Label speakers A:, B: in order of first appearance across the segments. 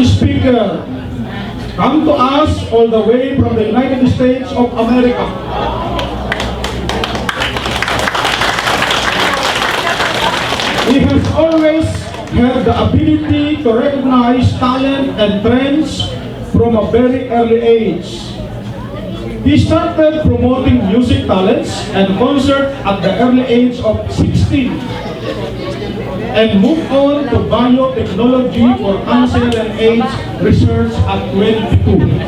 A: speaker come to us all the way from the United States of America. He has always had the ability to recognize talent and trends from a very early age. He started promoting music talents and concert at the early age of 16 and moved on to biotechnology for cancer and AIDS research at 22.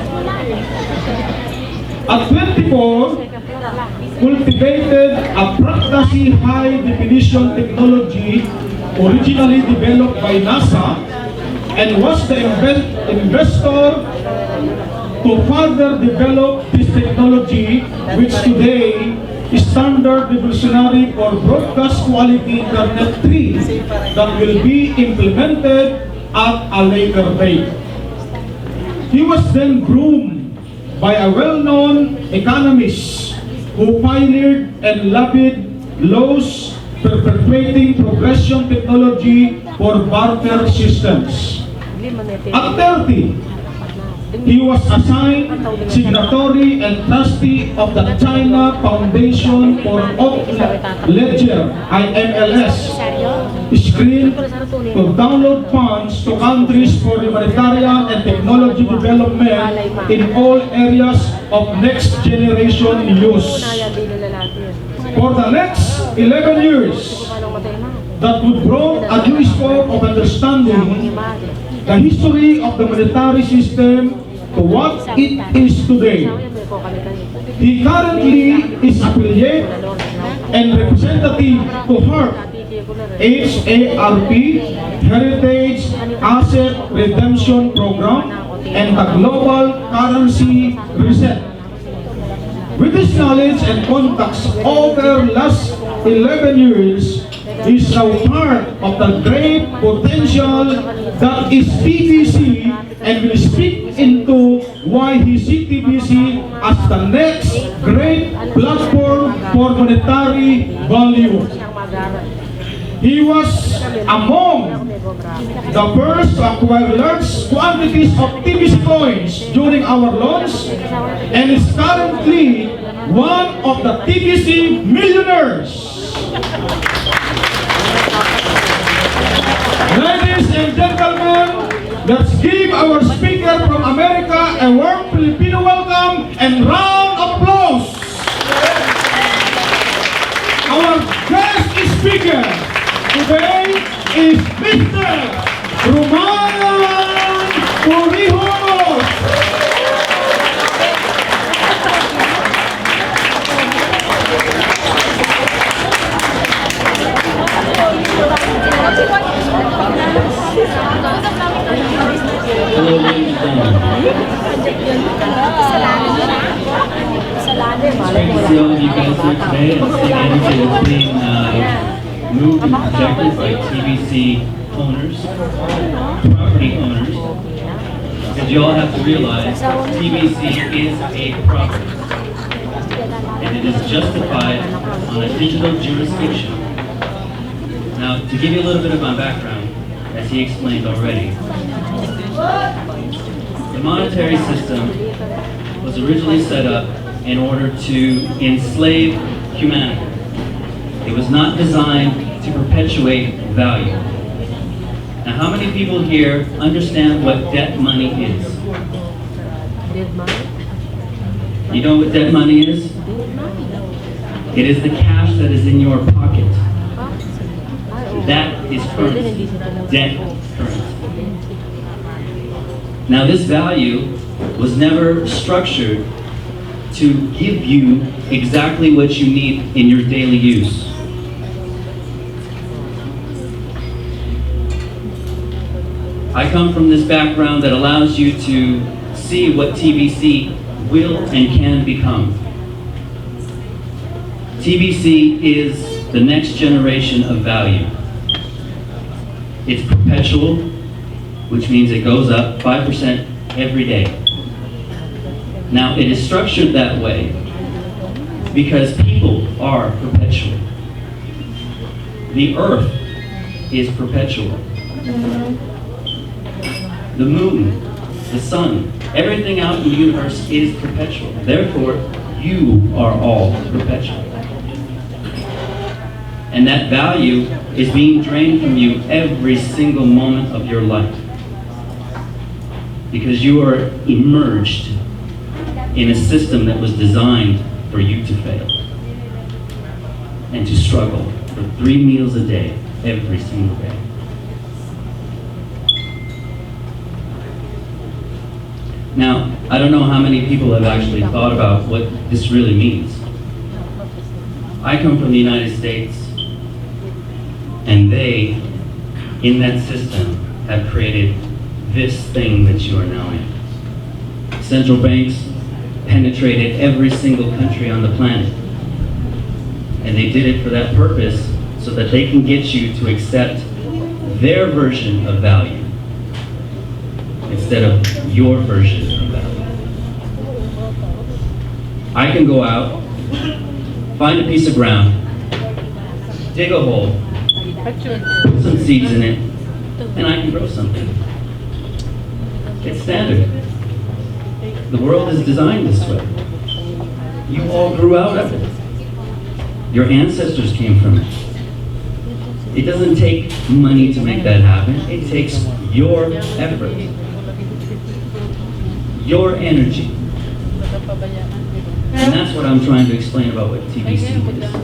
A: At 24, cultivated a Practice high definition technology originally developed by NASA and was the investor to further develop this technology, which today is standard revolutionary for broadcast quality Internet 3 that will be implemented at a later date. He was then groomed by a well-known economist who pioneered and lobbied laws perpetuating progression technology for barter systems. At 30, he was assigned signatory and trustee of the China Foundation for Oak Ledger (IMLS) scheme to download funds to countries for humanitarian and technology development in all areas of next generation use. For the next 11 years, that would bring a new scope of understanding the history of the monetary system to what it is today. He currently is affiliate and representative to HARP, Heritage Asset Redemption Program, and the Global Currency Reset. With his knowledge and contacts over last 11 years, he is now part of the great potential that is TBC and will speak into why he sees TBC as the next great platform for monetary value. He was among the first to acquire large quantities of TBC coins during our launch and is currently one of the TBC millionaires. Ladies and gentlemen, let's give our speaker from America a warm Filipino welcome and round of applause. Our guest speaker today is Mr. Roman Torrijos.
B: Hello, ladies and gentlemen. It's great to see all of you guys here today. And this energy is being moved and projected by TBC owners, property owners. Because you all have to realize TBC is a property. And it is justified on a digital jurisdiction. Now, to give you a little bit of my background, as he explained already, the monetary system was originally set up in order to enslave humanity. It was not designed to perpetuate value. Now, how many people here understand what debt money is? You know what debt money is? It is the cash that is in your pocket. That is currency. Debt currency. Now, this value was never structured to give you exactly what you need in your daily use. I come from this background that allows you to see what TBC will and can become. TBC is the next generation of value. It's perpetual, which means it goes up 5% every day. Now, it is structured that way because people are perpetual. The earth is perpetual. the moon, the sun, everything out in the universe is perpetual. Therefore, you are all perpetual. And that value is being drained from you every single moment of your life. Because you are immersed in a system that was designed for you to fail and to struggle for 3 meals a day, every single day. Now, I don't know how many people have actually thought about what this really means. I come from the United States, and they, in that system, have created this thing that you are now in. Central banks penetrated every single country on the planet. And they did it for that purpose, so that they can get you to accept their version of value instead of your version of value. I can go out, find a piece of ground, dig a hole, put some seeds in it, and I can grow something. It's standard. The world is designed this way. You all grew out of it. Your ancestors came from it. It doesn't take money to make that happen. It takes your effort, your energy. And that's what I'm trying to explain about what TBC is.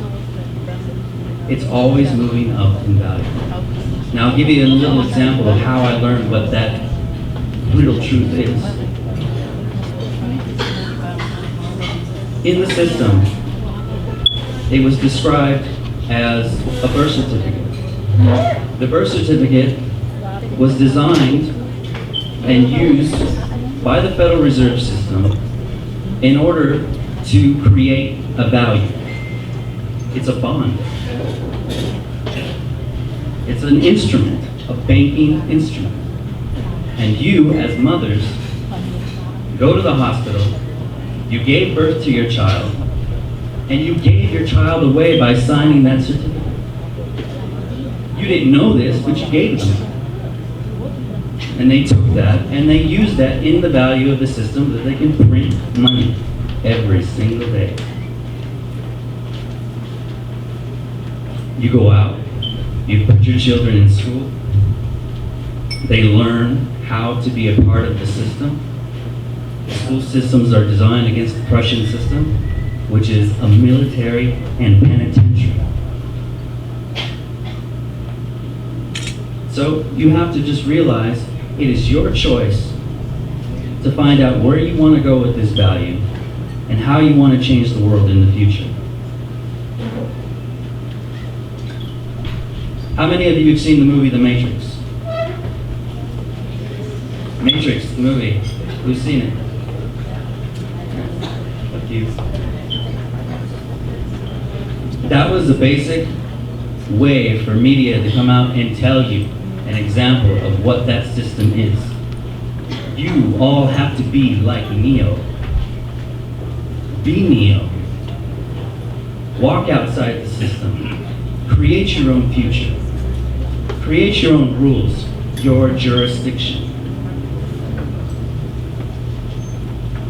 B: It's always moving up in value. Now I'll give you a little example of how I learned what that brutal truth is. In the system, it was described as a birth certificate. The birth certificate was designed and used by the Federal Reserve System in order to create a value. It's a bond. It's an instrument, a banking instrument. And you, as mothers, go to the hospital, you gave birth to your child, and you gave your child away by signing that certificate. You didn't know this, but you gave them. And they took that, and they used that in the value of the system that they can print money every single day. You go out, you put your children in school, they learn how to be a part of the system. School systems are designed against the Prussian system, which is a military and penitentiary. So you have to just realize it is your choice to find out where you want to go with this value and how you want to change the world in the future. How many of you have seen the movie The Matrix? Matrix, the movie. Who's seen it? A few. That was the basic way for media to come out and tell you an example of what that system is. You all have to be like Neo. Be Neo. Walk outside the system. Create your own future. Create your own rules, your jurisdiction.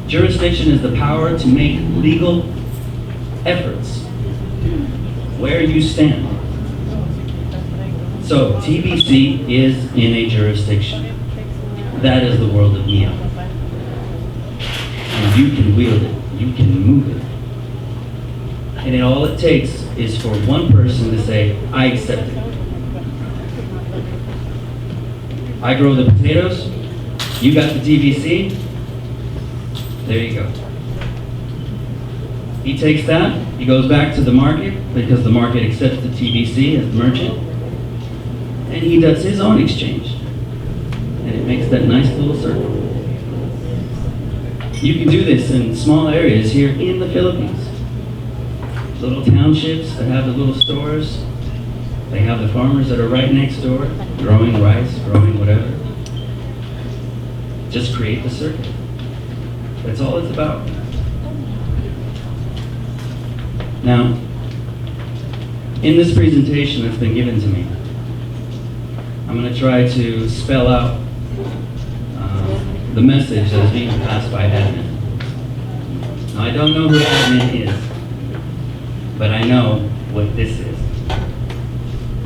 B: Jurisdiction is the power to make legal efforts where you stand. So TBC is in a jurisdiction. That is the world of Neo. And you can wield it. You can move it. And all it takes is for one person to say, I accept it. I grow the potatoes, you got the TBC, there you go. He takes that, he goes back to the market, because the market accepts the TBC as the merchant, and he does his own exchange. And it makes that nice little circle. You can do this in small areas here in the Philippines. Little townships that have the little stores. They have the farmers that are right next door, growing rice, growing whatever. Just create the circuit. That's all it's about. Now, in this presentation that's been given to me, I'm going to try to spell out the message that is being passed by admin. Now, I don't know who admin is, but I know what this is,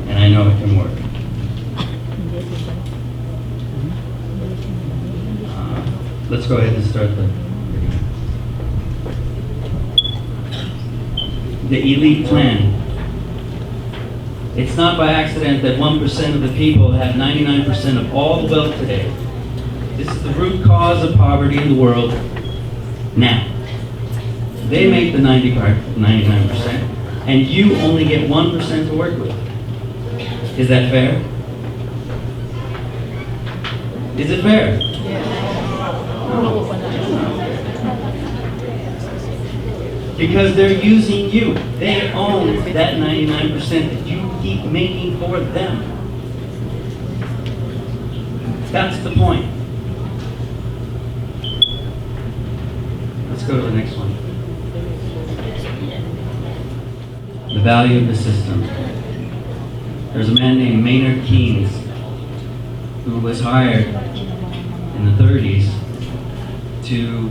B: and I know it can work. Let's go ahead and start the elite plan. It's not by accident that 1% of the people have 99% of all the wealth today. This is the root cause of poverty in the world now. They make the 99%, and you only get 1% to work with. Is that fair? Is it fair? Because they're using you. They own that 99% that you keep making for them. That's the point. Let's go to the next one. The value of the system. There's a man named Maynard Keynes who was hired in the 30s to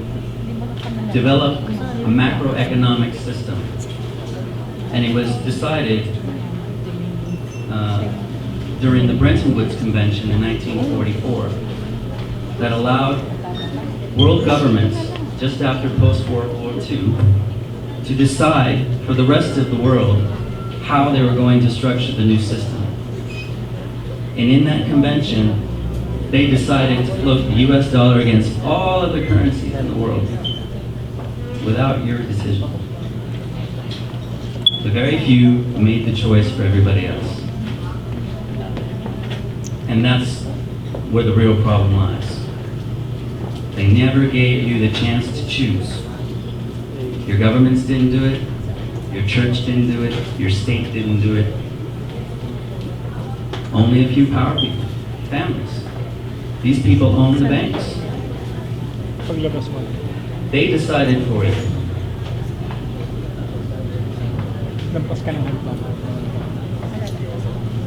B: develop a macroeconomic system. And it was decided during the Bretton Woods Convention in 1944 that allowed world governments just after post-World War II to decide for the rest of the world how they were going to structure the new system. And in that convention, they decided to float the US dollar against all other currencies in the world without your decision. The very few made the choice for everybody else. And that's where the real problem lies. They never gave you the chance to choose. Your governments didn't do it, your church didn't do it, your state didn't do it. Only a few power people, families. These people own the banks. They decided for you.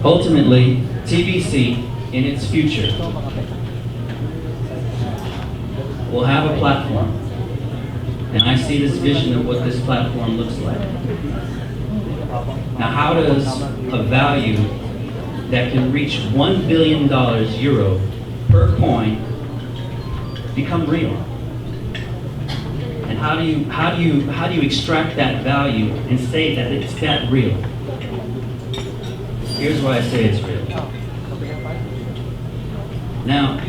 B: Ultimately, TBC, in its future, will have a platform. And I see this vision of what this platform looks like. Now, how does a value that can reach $1 billion euro per coin become real? And how do you extract that value and say that it's that real? Here's why I say it's real. Now,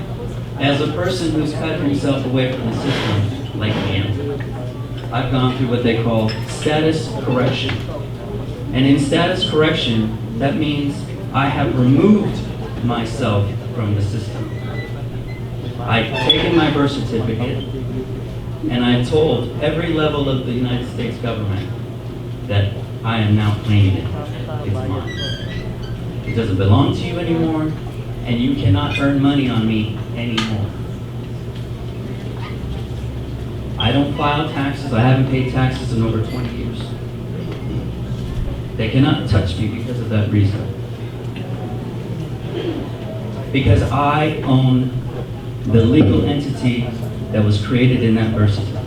B: as a person who's cut himself away from the system, like me, I've gone through what they call status correction. And in status correction, that means I have removed myself from the system. I've taken my birth certificate and I've told every level of the United States government that I am now claiming it. It's mine. It doesn't belong to you anymore, and you cannot earn money on me anymore. I don't file taxes. I haven't paid taxes in over 20 years. They cannot touch me because of that reason. Because I own the legal entity that was created in that birth certificate.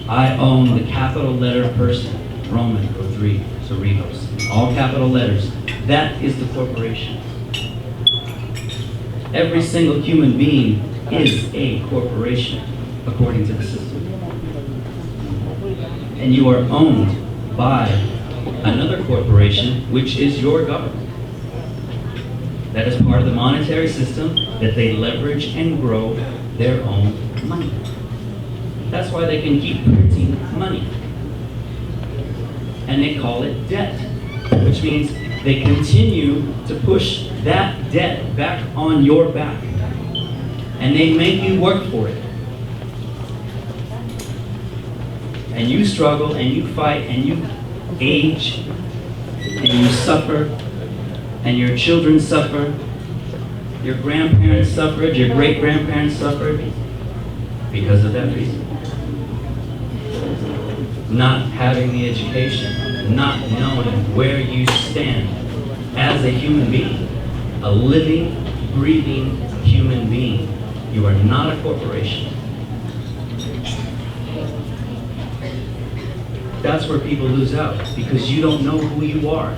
B: I own the capital letter person, Roman Rodriguez, all capital letters. That is the corporation. Every single human being is a corporation, according to the system. And you are owned by another corporation, which is your government. That is part of the monetary system that they leverage and grow their own money. That's why they can keep printing money. And they call it debt, which means they continue to push that debt back on your back. And they make you work for it. And you struggle, and you fight, and you age, and you suffer, and your children suffer, your grandparents suffered, your great-grandparents suffered because of that reason. Not having the education, not knowing where you stand as a human being, a living, breathing human being. You are not a corporation. That's where people lose out, because you don't know who you are.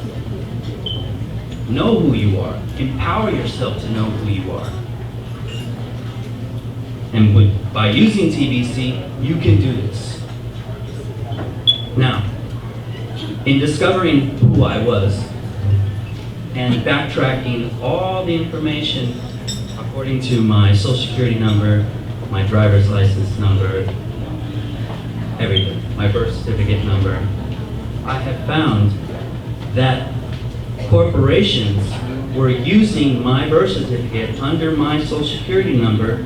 B: Know who you are. Empower yourself to know who you are. And by using TBC, you can do this. Now, in discovering who I was and backtracking all the information according to my social security number, my driver's license number, everything, my birth certificate number, I have found that corporations were using my birth certificate under my social security number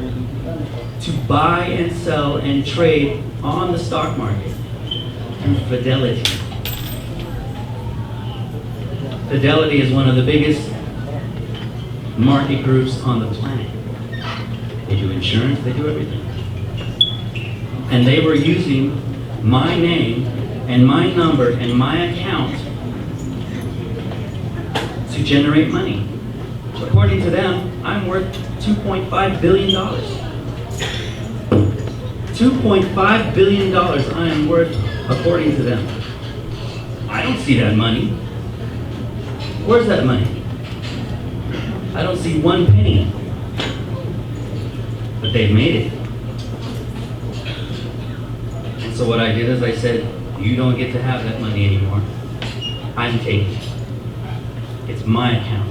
B: to buy and sell and trade on the stock market through Fidelity. Fidelity is one of the biggest market groups on the planet. They do insurance, they do everything. And they were using my name and my number and my account to generate money. So according to them, I'm worth $2.5 billion. $2.5 billion I am worth according to them. I don't see that money. Where's that money? I don't see one penny. But they've made it. And so what I did is I said, you don't get to have that money anymore. I'm taking it. It's my account.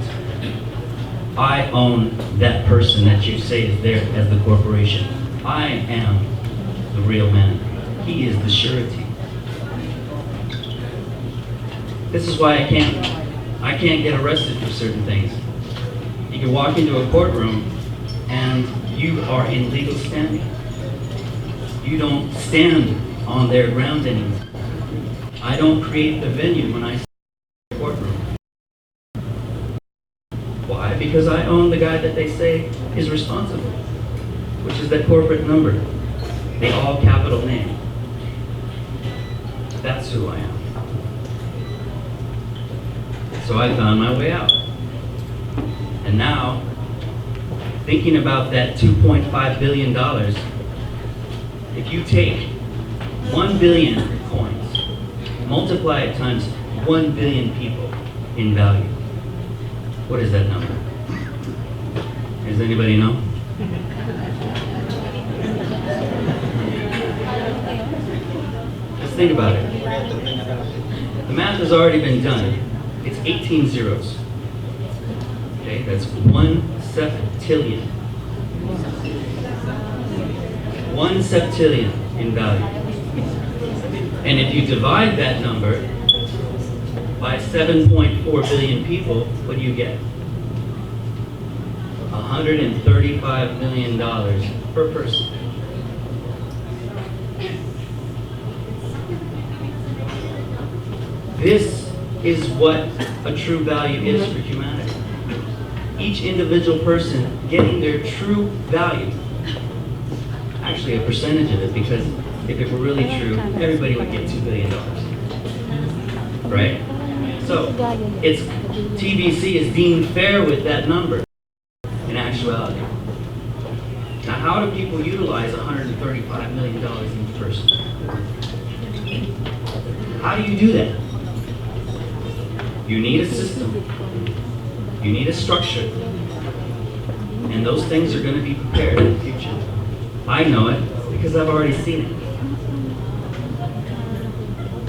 B: I own that person that you say is there as the corporation. I am the real man. He is the surety. This is why I can't get arrested for certain things. You can walk into a courtroom and you are in legal standing. You don't stand on their ground anymore. I don't create the venue when I stand in the courtroom. Why? Because I own the guy that they say is responsible, which is that corporate number, the all capital name. That's who I am. So I found my way out. And now, thinking about that $2.5 billion, if you take 1 billion coins, multiply it times 1 billion people in value, what is that number? Does anybody know? Just think about it. The math has already been done. It's 18 zeros. Okay, that's 1 septillion. 1 septillion in value. And if you divide that number by 7.4 billion people, what do you get? $135 million per person. This is what a true value is for humanity. Each individual person getting their true value. Actually, a percentage of it, because if it were really true, everybody would get $2 billion. Right? So, it's TBC is deemed fair with that number in actuality. Now, how do people utilize $135 million each person? How do you do that? You need a system. You need a structure. And those things are going to be prepared in the future. I know it because I've already seen it.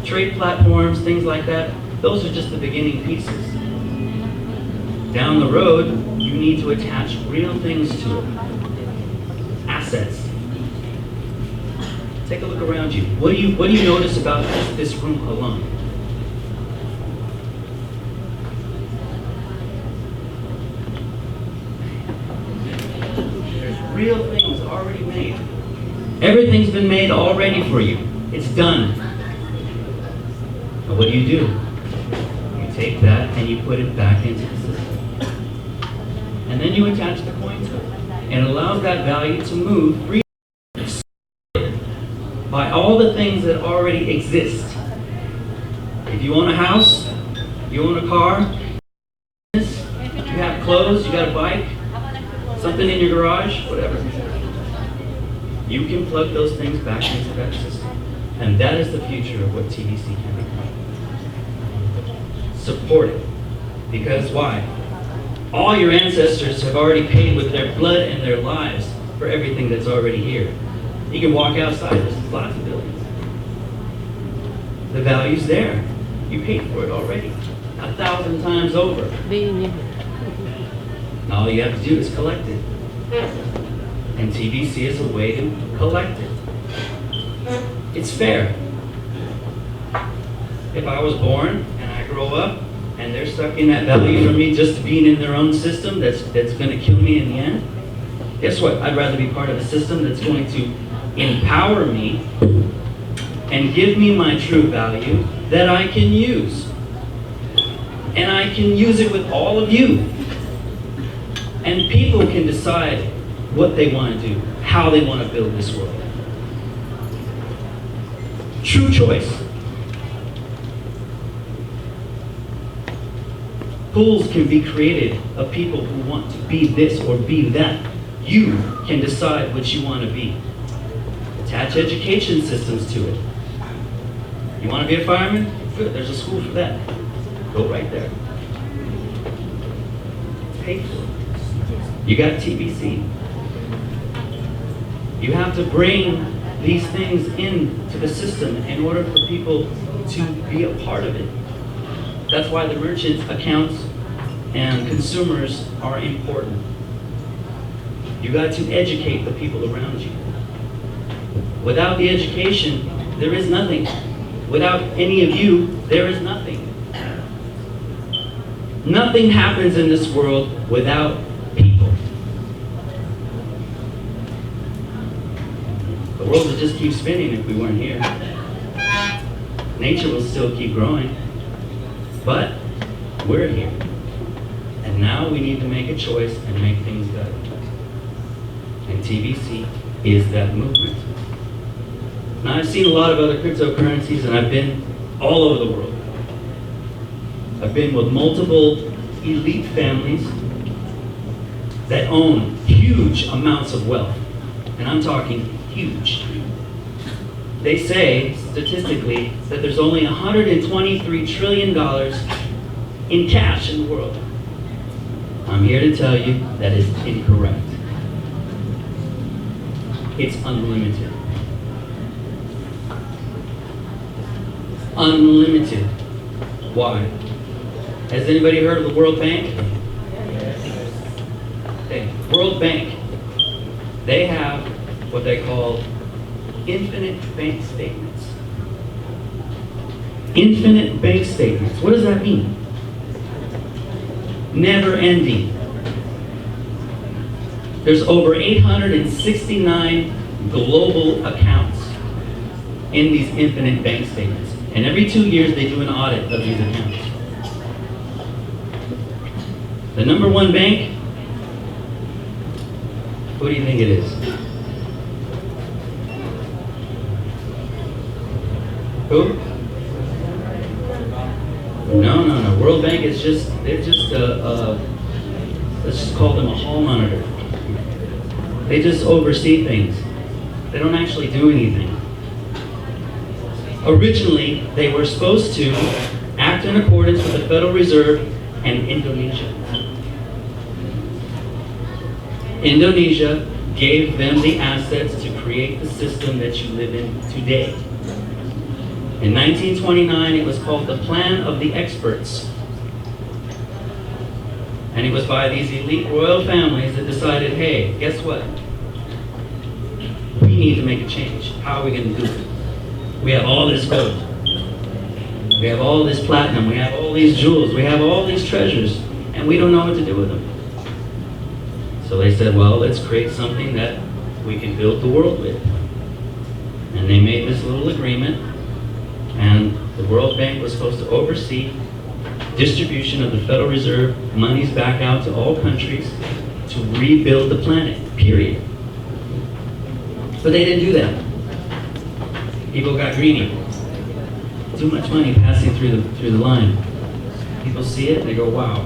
B: Trade platforms, things like that, those are just the beginning pieces. Down the road, you need to attach real things to it. Assets. Take a look around you. What do you notice about just this room alone? There's real things already made. Everything's been made already for you. It's done. Now what do? You take that and you put it back into the system. And then you attach the coin to it. And it allows that value to move freely by all the things that already exist. If you own a house, you own a car, you have clothes, you got a bike, something in your garage, whatever. You can plug those things back into that system. And that is the future of what TVC can become. Support it. Because why? All your ancestors have already paid with their blood and their lives for everything that's already here. You can walk outside, there's lots of buildings. The value's there. You paid for it already, 1,000 times over. All you have to do is collect it. And TVC is a way to collect it. It's fair. If I was born and I grow up and they're sucking that value from me just being in their own system that's going to kill me in the end, guess what? I'd rather be part of a system that's going to empower me and give me my true value that I can use. And I can use it with all of you. And people can decide what they want to do, how they want to build this world. True choice. Pools can be created of people who want to be this or be that. You can decide what you want to be. Attach education systems to it. You want to be a fireman? Good, there's a school for that. Go right there. Pay for it. You got TVC. You have to bring these things into the system in order for people to be a part of it. That's why the merchant accounts and consumers are important. You got to educate the people around you. Without the education, there is nothing. Without any of you, there is nothing. Nothing happens in this world without people. The world would just keep spinning if we weren't here. Nature will still keep growing. But we're here. And now we need to make a choice and make things better. And TVC is that movement. Now I've seen a lot of other cryptocurrencies and I've been all over the world. I've been with multiple elite families that own huge amounts of wealth. And I'm talking huge. They say, statistically, that there's only $123 trillion in cash in the world. I'm here to tell you that is incorrect. It's unlimited. Unlimited. Why? Has anybody heard of the World Bank? Okay. World Bank. They have what they call infinite bank statements. Infinite bank statements. What does that mean? Never ending. There's over 869 global accounts in these infinite bank statements. And every 2 years they do an audit of these accounts. The number one bank, who do you think it is? Who? No. World Bank is just, they're just let's just call them a hall monitor. They just oversee things. They don't actually do anything. Originally, they were supposed to act in accordance with the Federal Reserve and Indonesia. Indonesia gave them the assets to create the system that you live in today. In 1929, it was called the Plan of the Experts. And it was by these elite royal families that decided, hey, guess what? We need to make a change. How are we going to do it? We have all this gold. We have all this platinum. We have all these jewels. We have all these treasures. And we don't know what to do with them. So they said, well, let's create something that we can build the world with. And they made this little agreement. And the World Bank was supposed to oversee distribution of the Federal Reserve monies back out to all countries to rebuild the planet, period. But they didn't do that. People got greedy. Too much money passing through the line. People see it and they go, wow,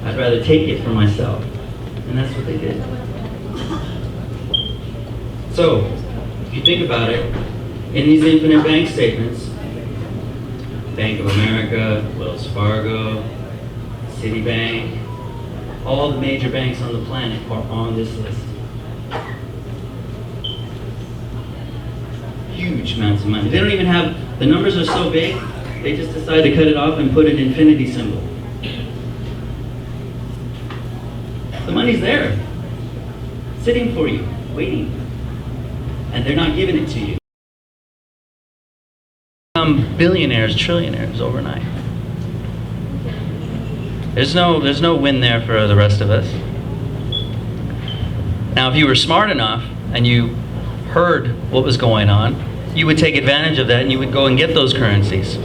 B: I'd rather take it for myself. And that's what they did. So, if you think about it, in these infinite bank statements, Bank of America, Wells Fargo, Citibank, all the major banks on the planet are on this list. Huge amounts of money. They don't even have, the numbers are so big, they just decide to cut it off and put an infinity symbol. The money's there, sitting for you, waiting, and they're not giving it to you. Billionaires, trillionaires overnight. There's no win there for the rest of us. Now, if you were smart enough and you heard what was going on, you would take advantage of that and you would go and get those currencies.